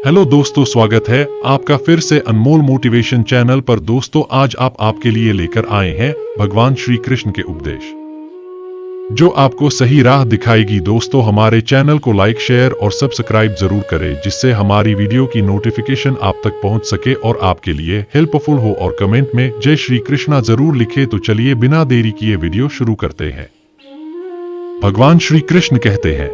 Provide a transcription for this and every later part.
Hello दोस्तों, स्वागत है आपका फिर से अनमोल मोटिवेशन चैनल पर। दोस्तों, आज आपके लिए लेकर आए हैं भगवान श्री कृष्ण के उपदेश जो आपको सही राह दिखाएगी। दोस्तों, हमारे चैनल को लाइक, शेयर और सब्सक्राइब जरूर करें, जिससे हमारी वीडियो की नोटिफिकेशन आप तक पहुंच सके और आपके लिए हेल्पफुल हो। और कमेंट में जय श्री कृष्णा जरूर लिखे। तो चलिए बिना देरी किए वीडियो शुरू करते हैं। भगवान श्री कृष्ण कहते हैं,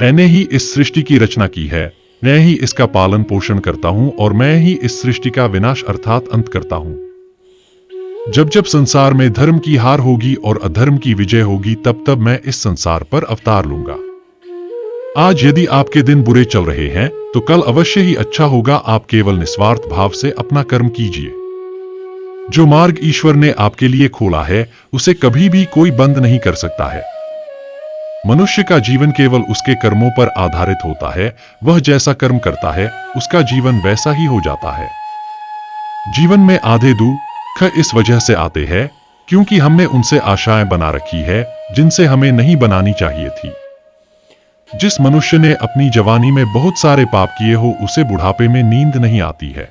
मैंने ही इस सृष्टि की रचना की है, मैं ही इसका पालन पोषण करता हूं और मैं ही इस सृष्टि का विनाश अर्थात अंत करता हूं। जब जब संसार में धर्म की हार होगी और अधर्म की विजय होगी, तब तब मैं इस संसार पर अवतार लूंगा। आज यदि आपके दिन बुरे चल रहे हैं तो कल अवश्य ही अच्छा होगा। आप केवल निस्वार्थ भाव से अपना कर्म कीजिए। जो मार्ग ईश्वर ने आपके लिए खोला है उसे कभी भी कोई बंद नहीं कर सकता है। मनुष्य का जीवन केवल उसके कर्मों पर आधारित होता है। वह जैसा कर्म करता है उसका जीवन वैसा ही हो जाता है। जीवन में आधे दुख इस वजह से आते हैं क्योंकि हमने उनसे आशाएं बना रखी है जिनसे हमें नहीं बनानी चाहिए थी। जिस मनुष्य ने अपनी जवानी में बहुत सारे पाप किए हो, उसे बुढ़ापे में नींद नहीं आती है।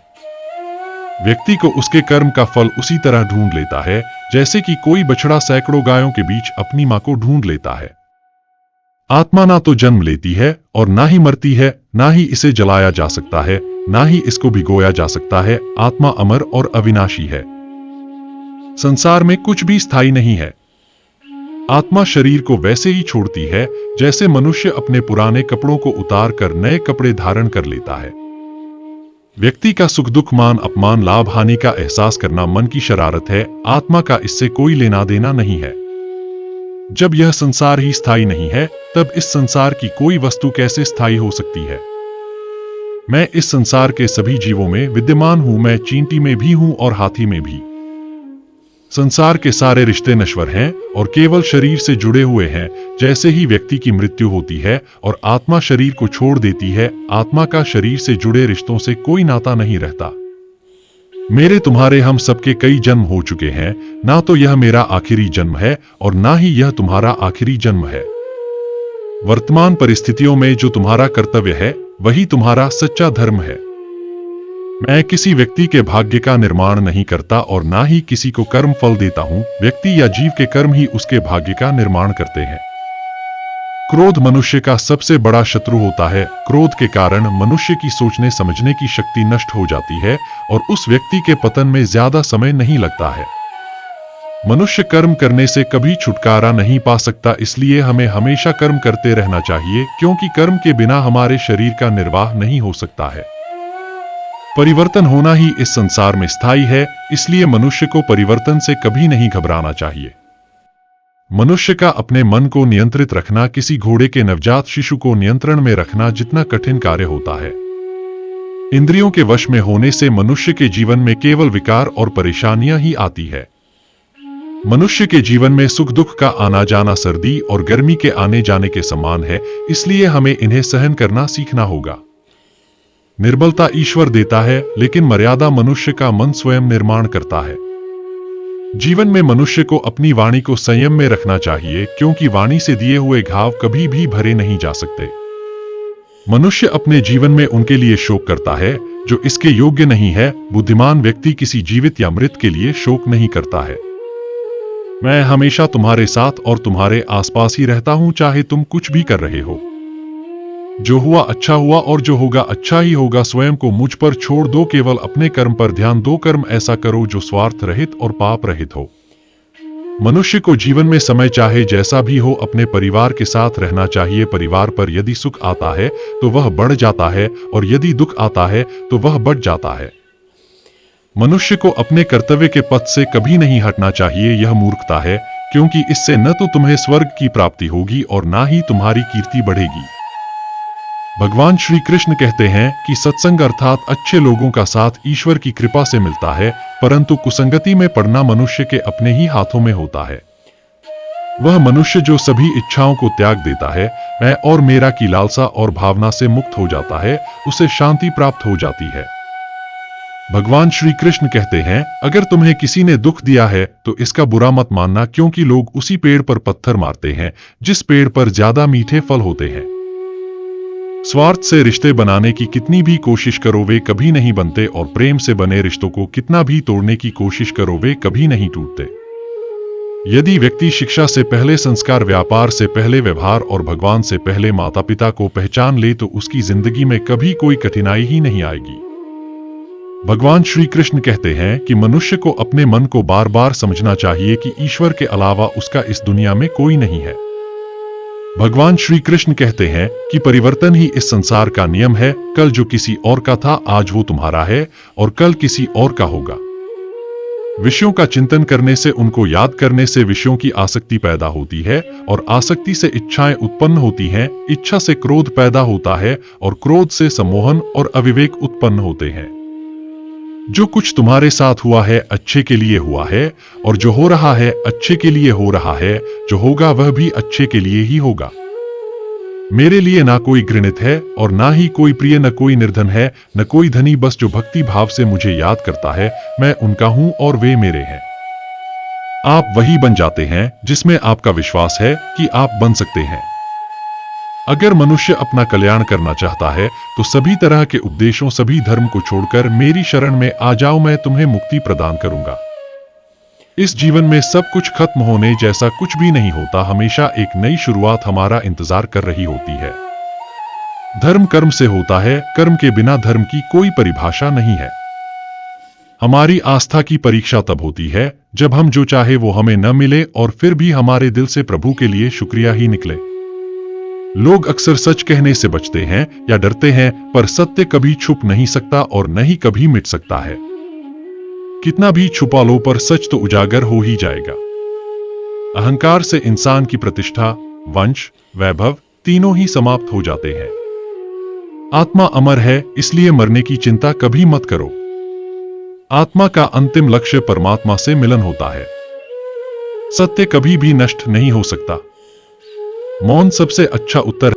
व्यक्ति को उसके कर्म का फल उसी तरह ढूंढ लेता है जैसे कि कोई बछड़ा सैकड़ों गायों के बीच अपनी मां को ढूंढ लेता है। आत्मा ना तो जन्म लेती है और ना ही मरती है, ना ही इसे जलाया जा सकता है, ना ही इसको भिगोया जा सकता है। आत्मा अमर और अविनाशी है। संसार में कुछ भी स्थायी नहीं है। आत्मा शरीर को वैसे ही छोड़ती है जैसे मनुष्य अपने पुराने कपड़ों को उतार कर नए कपड़े धारण कर लेता है। व्यक्ति का सुख दुख, मान अपमान, लाभ हानि का एहसास करना मन की शरारत है। आत्मा का इससे कोई लेना देना नहीं है। जब यह संसार ही स्थायी नहीं है, तब इस संसार की कोई वस्तु कैसे स्थायी हो सकती है। मैं इस संसार के सभी जीवों में विद्यमान हूं। मैं चींटी में भी हूं और हाथी में भी। संसार के सारे रिश्ते नश्वर हैं और केवल शरीर से जुड़े हुए हैं। जैसे ही व्यक्ति की मृत्यु होती है और आत्मा शरीर को छोड़ देती है, आत्मा का शरीर से जुड़े रिश्तों से कोई नाता नहीं रहता। मेरे तुम्हारे हम सबके कई जन्म हो चुके हैं। ना तो यह मेरा आखिरी जन्म है और ना ही यह तुम्हारा आखिरी जन्म है। वर्तमान परिस्थितियों में जो तुम्हारा कर्तव्य है वही तुम्हारा सच्चा धर्म है। मैं किसी व्यक्ति के भाग्य का निर्माण नहीं करता और ना ही किसी को कर्म फल देता हूं। व्यक्ति या जीव के कर्म ही उसके भाग्य का निर्माण करते हैं। क्रोध मनुष्य का सबसे बड़ा शत्रु होता है। क्रोध के कारण मनुष्य की सोचने समझने की शक्ति नष्ट हो जाती है और उस व्यक्ति के पतन में ज्यादा समय नहीं लगता है। मनुष्य कर्म करने से कभी छुटकारा नहीं पा सकता, इसलिए हमें हमेशा कर्म करते रहना चाहिए, क्योंकि कर्म के बिना हमारे शरीर का निर्वाह नहीं हो सकता है। परिवर्तन होना ही इस संसार में स्थायी है, इसलिए मनुष्य को परिवर्तन से कभी नहीं घबराना चाहिए। मनुष्य का अपने मन को नियंत्रित रखना किसी घोड़े के नवजात शिशु को नियंत्रण में रखना जितना कठिन कार्य होता है। इंद्रियों के वश में होने से मनुष्य के जीवन में केवल विकार और परेशानियां ही आती है। मनुष्य के जीवन में सुख दुख का आना जाना सर्दी और गर्मी के आने जाने के समान है, इसलिए हमें इन्हें सहन करना सीखना होगा। निर्बलता ईश्वर देता है, लेकिन मर्यादा मनुष्य का मन स्वयं निर्माण करता है। जीवन में मनुष्य को अपनी वाणी को संयम में रखना चाहिए, क्योंकि वाणी से दिए हुए घाव कभी भी भरे नहीं जा सकते। मनुष्य अपने जीवन में उनके लिए शोक करता है जो इसके योग्य नहीं है। बुद्धिमान व्यक्ति किसी जीवित या मृत के लिए शोक नहीं करता है। मैं हमेशा तुम्हारे साथ और तुम्हारे आसपास ही रहता हूं, चाहे तुम कुछ भी कर रहे हो। जो हुआ अच्छा हुआ और जो होगा अच्छा ही होगा। स्वयं को मुझ पर छोड़ दो, केवल अपने कर्म पर ध्यान दो। कर्म ऐसा करो जो स्वार्थ रहित और पाप रहित हो। मनुष्य को जीवन में समय चाहे जैसा भी हो अपने परिवार के साथ रहना चाहिए। परिवार पर यदि सुख आता है तो वह बढ़ जाता है और यदि दुख आता है तो वह बढ़ जाता है। मनुष्य को अपने कर्तव्य के पथ से कभी नहीं हटना चाहिए। यह मूर्खता है, क्योंकि इससे न तो तुम्हें स्वर्ग की प्राप्ति होगी और ना ही तुम्हारी कीर्ति बढ़ेगी। भगवान श्री कृष्ण कहते हैं कि सत्संग अर्थात अच्छे लोगों का साथ ईश्वर की कृपा से मिलता है, परंतु कुसंगति में पड़ना मनुष्य के अपने ही हाथों में होता है। वह मनुष्य जो सभी इच्छाओं को त्याग देता है, मैं और मेरा की लालसा और भावना से मुक्त हो जाता है, उसे शांति प्राप्त हो जाती है। भगवान श्री कृष्ण कहते हैं, अगर तुम्हें किसी ने दुख दिया है तो इसका बुरा मत मानना, क्योंकि लोग उसी पेड़ पर पत्थर मारते हैं जिस पेड़ पर ज्यादा मीठे फल होते हैं। स्वार्थ से रिश्ते बनाने की कितनी भी कोशिश करो वे कभी नहीं बनते, और प्रेम से बने रिश्तों को कितना भी तोड़ने की कोशिश करो वे कभी नहीं टूटते। यदि व्यक्ति शिक्षा से पहले संस्कार, व्यापार से पहले व्यवहार और भगवान से पहले माता पिता को पहचान ले तो उसकी जिंदगी में कभी कोई कठिनाई ही नहीं आएगी। भगवान श्री कृष्ण कहते हैं कि मनुष्य को अपने मन को बार बार समझना चाहिए कि ईश्वर के अलावा उसका इस दुनिया में कोई नहीं है। भगवान श्री कृष्ण कहते हैं कि परिवर्तन ही इस संसार का नियम है। कल जो किसी और का था आज वो तुम्हारा है और कल किसी और का होगा। विषयों का चिंतन करने से, उनको याद करने से विषयों की आसक्ति पैदा होती है और आसक्ति से इच्छाएं उत्पन्न होती हैं। इच्छा से क्रोध पैदा होता है और क्रोध से सम्मोहन और अविवेक उत्पन्न होते हैं। जो कुछ तुम्हारे साथ हुआ है अच्छे के लिए हुआ है, और जो हो रहा है अच्छे के लिए हो रहा है। जो होगा वह भी अच्छे के लिए ही होगा। मेरे लिए ना कोई घृणित है और ना ही कोई प्रिय, न कोई निर्धन है न कोई धनी, बस जो भक्ति भाव से मुझे याद करता है मैं उनका हूं और वे मेरे हैं। आप वही बन जाते हैं जिसमें आपका विश्वास है कि आप बन सकते हैं। अगर मनुष्य अपना कल्याण करना चाहता है तो सभी तरह के उपदेशों, सभी धर्म को छोड़कर मेरी शरण में आ जाओ, मैं तुम्हें मुक्ति प्रदान करूंगा। इस जीवन में सब कुछ खत्म होने जैसा कुछ भी नहीं होता, हमेशा एक नई शुरुआत हमारा इंतजार कर रही होती है। धर्म कर्म से होता है, कर्म के बिना धर्म की कोई परिभाषा नहीं है। हमारी आस्था की परीक्षा तब होती है जब हम जो चाहे वो हमें न मिले और फिर भी हमारे दिल से प्रभु के लिए शुक्रिया ही निकले। लोग अक्सर सच कहने से बचते हैं या डरते हैं, पर सत्य कभी छुप नहीं सकता और न ही कभी मिट सकता है। कितना भी छुपा लो पर सच तो उजागर हो ही जाएगा। अहंकार से इंसान की प्रतिष्ठा, वंश, वैभव तीनों ही समाप्त हो जाते हैं। आत्मा अमर है, इसलिए मरने की चिंता कभी मत करो। आत्मा का अंतिम लक्ष्य परमात्मा से मिलन होता है। सत्य कभी भी नष्ट नहीं हो सकता। मौन सबसे अच्छा उत्तर